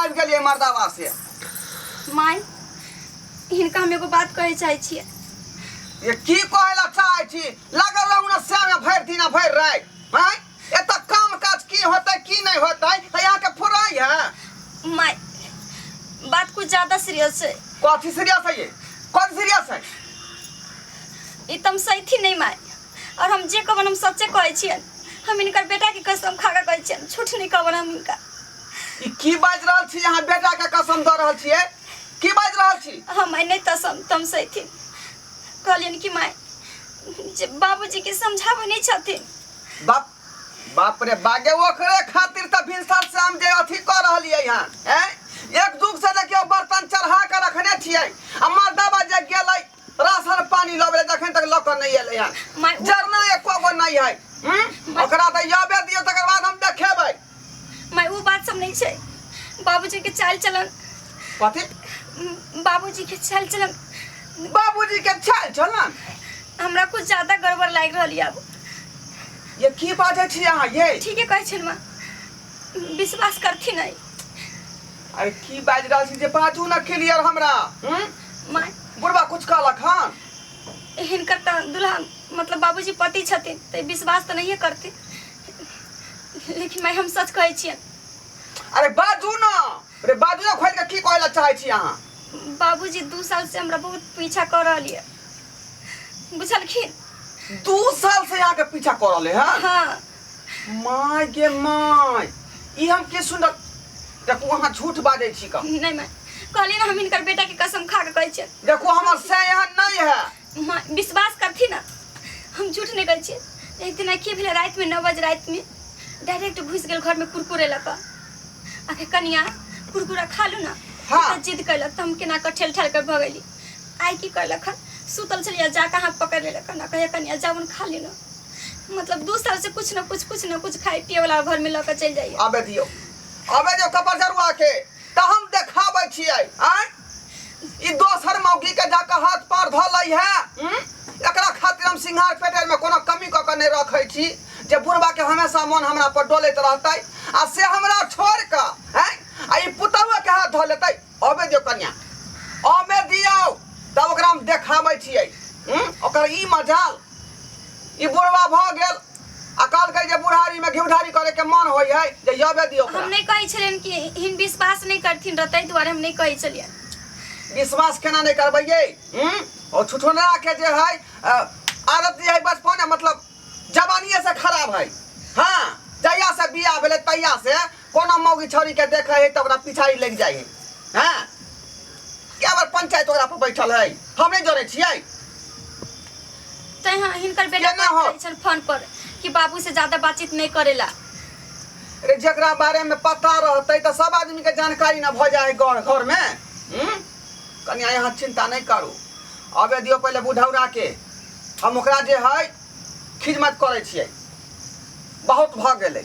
आबि गेलिए मर्दावा से। माय हिनका हम एगो बात कहे चाहे छिए। ये की कहला चाहे छी? लागल रहू ना से में भर दिन भर रात। हैं एत काम काज की होतै की नहीं होतै त यहाँ के फुराई है। माय बात कुछ ज्यादा सीरियस है। कथी सीरियस है ये? कौन सीरियस है? ई तुम सही थी नहीं माय, और हम जे कहबन हम सच्चे कहे छिए। हम इनकर बेटा की कसम खा के कहे छिए, झूठ नहीं कहबन हम इनका। ई की बाज रहल छी? यहाँ बेटा के कसम द रहल छिए? की बाज रहल छी? हम नहीं तसम तुम सही थी कहलियन कि माय जे बाबूजी के समझावे नहीं छथिन। बाप बाप रे बागे ओकरे खातिर त भिनसर से हम जे अथी कर रहलिए यहाँ हैं एक दुख से देखियो बर्तन चढ़ा के रखने छिए। हमर दबा जे गेलै राशन पानी लबे जखन तक लक नहीं एले यहाँ जरना एको गो नहीं है। ओकरा त याबे दियो तकर बाद हम देखेबै। माय वो बात सब नहीं छे। बाबूजी के चाल चलन कथी? बाबूजी के चाल चलन बाबूजी के चाल चलन हमरा कुछ ज्यादा गड़बड़ लाग रहल अब। ये की बाजे छी यहाँ ये? ठीक है कहे छिन मां, विश्वास करथी नहीं। अरे की बाज रहल छी जे बाजू ना क्लियर हमरा? मां बुढ़वा कुछ कहलक हन? हिनकर त दुल्हा मतलब बाबूजी पति छथिन त विश्वास त नहीं करते, लेकिन मैं हम सच कहे छिए। अरे बाजू ना, अरे बाजू ना खोल के की कहला चाहे छी यहाँ? बाबूजी 2 साल से हमरा बहुत पीछा कर रहलिए, बुझलखिन? 2 साल से यहाँ के पीछा कर रहले हैं? हाँ माय गे माय, ई हम के सुन देखो वहाँ झूठ बाजे छी का? नहीं मैं कहली ना हम इनकर बेटा की कसम खा के कहे छिए। देखो हमर से यहाँ नहीं है। मां विश्वास करथी ना, हम झूठ नहीं कहे छिए। एक दिन की भेले रात में 9 बजे रात में डायरेक्ट घुस गेल घर में कुरकुरे लक। आके कनिया कुरकुरा खा लू ना। हाँ। जिद कैलक त हम केना क ठेल ठाल कर भगली। आई की कहलक सुतल चलिया जा कहाँ पकड़ लेलक ना कहे कनिया जावन खा ले ना। मतलब 2 साल से कुछ न कुछ खाए पिए वाला घर में लक चल जाइए। अबे दियो कपर जरुआ के त हम देखाबै छिए। आय ई दोसर मौगी के जाके हाथ पार ध लई है। एकरा खातिर हम सिंघार पेटर में कोनो कमी क के नहीं रखै छी जे बुढ़वा के हमेशा मन हमरा पर डोलैत रहतै आ से हमरा छोड़ के हैं आ ई पुतवा के हाथ ध लेतै। अबे दियो कन्या अबे दियो तब ओकरा हम देखाबै छिए। ओकर ई मजाल ई बुढ़वा भ गेल अकाल के जे बुढ़ारी में घिउढारी करे के मन होय है जे यबे दियो। हम नहीं कहे छलेन कि हिन विश्वास नहीं करथिन रहतै द्वारे हम नहीं कहे छलिए। विश्वास केना नहीं करबै ये? और छुठोना के जे है आदत है बचपन मतलब जवानीए से खराब है। हाँ जहिया से बियाह भेले तहिया से कोनो मौगी छौरी के देखे है त ओकरा पिछाड़ी लग जाए है। हाँ क्या बार पंचायत ओकरा पर बैठल है हम नहीं जाने छिए। तै हिनकर बेटा कहे छल फोन पर कि बाबू से ज्यादा बातचीत नहीं करेला। अरे जकरा बारे में पता रहते तो सब आदमी के जानकारी ना भ जाए घर में। कन्या यहाँ चिंता नहीं करू। अबे दियो पहले बुढ़ौरा के हम ओकरा जे है खिदमत करे छिए। बहुत भ गेलै।